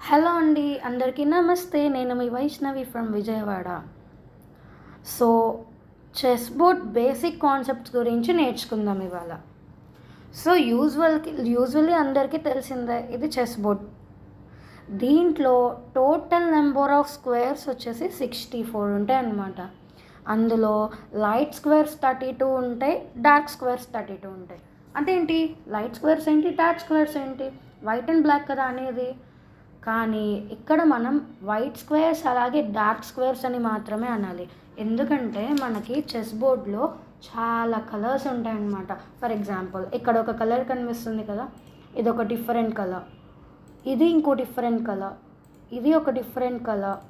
Hello అండి, అందరికీ నమస్తే. నేను మీ Vaishnavi from Vijayawada. So chess board basic concepts గురించి నేర్చుకుందాం ఇవాళ. సో యూజువల్లీ అందరికీ తెలిసిందే, ఇది చెస్ బోర్డ్. దీంట్లో టోటల్ నెంబర్ ఆఫ్ స్క్వేర్స్ వచ్చేసి 64 ఉంటాయి అన్నమాట. అందులో లైట్ స్క్వేర్స్ 32 ఉంటాయి, డార్క్ స్క్వేర్స్ 32 ఉంటాయి. అదేంటి లైట్ స్క్వేర్స్ ఏంటి, డార్క్ స్క్వేర్స్ ఏంటి? వైట్ అండ్ బ్లాక్ కదా అనేది. కానీ ఇక్కడ మనం వైట్ స్క్వేర్స్ అలాగే డార్క్ స్క్వేర్స్ అని మాత్రమే అనాలి. ఎందుకంటే మనకి చెస్ బోర్డ్లో చాలా కలర్స్ ఉంటాయన్నమాట. ఫర్ ఎగ్జాంపుల్, ఇక్కడ ఒక కలర్ కనిపిస్తుంది కదా, ఇది ఒక డిఫరెంట్ కలర్, ఇది ఇంకో డిఫరెంట్ కలర్, ఇది ఒక డిఫరెంట్ కలర్,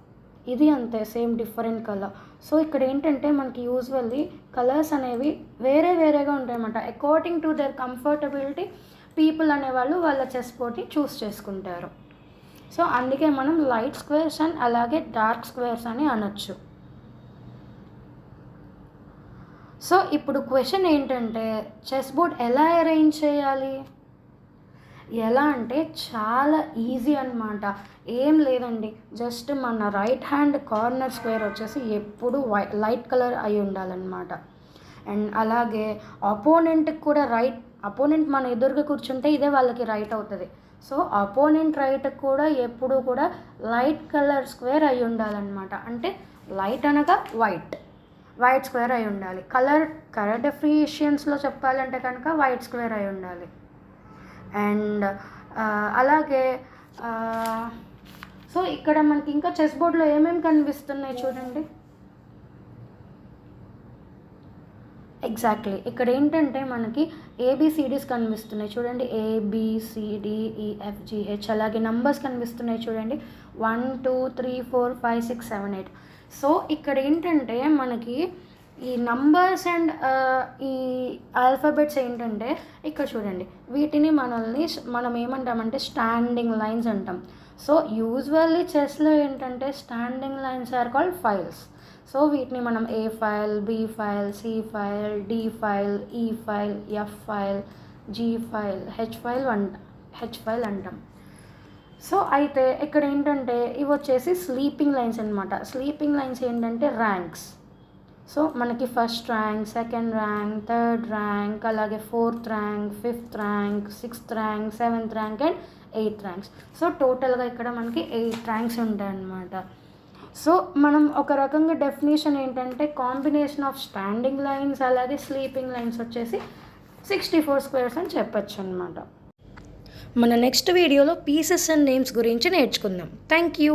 ఇది అంతే సేమ్ డిఫరెంట్ కలర్. సో ఇక్కడ ఏంటంటే మనకి యూజువల్లీ కలర్స్ అనేవి వేరే వేరేగా ఉంటాయన్నమాట. According to their comfortability people అనేవాళ్ళు వాళ్ళ చెస్ బోర్డ్ని చూస్ చేసుకుంటారు. సో అందుకే మనం లైట్ స్క్వేర్స్ అండ్ అలాగే డార్క్ స్క్వేర్స్ అని అనొచ్చు. సో ఇప్పుడు క్వశ్చన్ ఏంటంటే, చెస్ బోర్డ్ ఎలా అరేంజ్ చేయాలి? ఎలా అంటే చాలా ఈజీ అన్నమాట. ఏం లేదండి, జస్ట్ మన రైట్ హ్యాండ్ కార్నర్ స్క్వేర్ వచ్చేసి ఎప్పుడు లైట్ కలర్ అయి ఉండాలన్నమాట. అండ్ అలాగే అపోనెంట్కి కూడా అపోనెంట్ మన ఎదురుగా కూర్చుంటే ఇదే వాళ్ళకి రైట్ అవుతుంది. సో అపోనెంట్ రైట్ కూడా ఎప్పుడు కూడా లైట్ కలర్ స్క్వేర్ అయి ఉండాలన్నమాట. అంటే లైట్ అనగా వైట్ స్క్వేర్ అయి ఉండాలి. కలర్ డెఫినిషన్స్లో చెప్పాలంటే కనుక వైట్ స్క్వేర్ అయి ఉండాలి. అండ్ అలాగే సో ఇక్కడ మనకి ఇంకా చెస్ బోర్డ్లో ఏమేమి కనిపిస్తున్నాయి చూడండి. ఎగ్జాక్ట్లీ ఇక్కడ ఏంటంటే మనకి ఏబిసిడీస్ కనిపిస్తున్నాయి చూడండి, ABCDEFGH. అలాగే నంబర్స్ కనిపిస్తున్నాయి చూడండి, 1 2 3 4 5 6 7 8. సో ఇక్కడ ఏంటంటే మనకి ఈ నంబర్స్ అండ్ ఈ ఆల్ఫాబెట్స్ ఏంటంటే ఇక్కడ చూడండి, వీటిని మనం ఏమంటామంటే స్టాండింగ్ లైన్స్ అంటాం. సో యూజువల్లీ చెస్లో ఏంటంటే standing lines are called files. So వీటిని మనం A file, B file, C file, D file, E file, F file, G file, H file అంటాం. సో అయితే ఇక్కడ ఏంటంటే ఇవి వచ్చేసి స్లీపింగ్ లైన్స్ అనమాట. స్లీపింగ్ లైన్స్ ఏంటంటే ర్యాంక్స్. సో మనకి first rank, second rank, third rank, అలాగే fourth rank, fifth rank, sixth rank, seventh rank and 8th ranks. So టోటల్గా ఇక్కడ మనకి 8 ర్యాంక్స్ ఉంటాయి అన్నమాట. సో మనం ఒక రకంగా డెఫినేషన్ ఏంటంటే కాంబినేషన్ ఆఫ్ స్టాండింగ్ లైన్స్ అలాగే స్లీపింగ్ లైన్స్ వచ్చేసి 64 స్క్వేర్స్ అని చెప్పచ్చు అనమాట. మన నెక్స్ట్ వీడియోలో పీసెస్ అండ్ నేమ్స్ గురించి నేర్చుకుందాం. Thank you.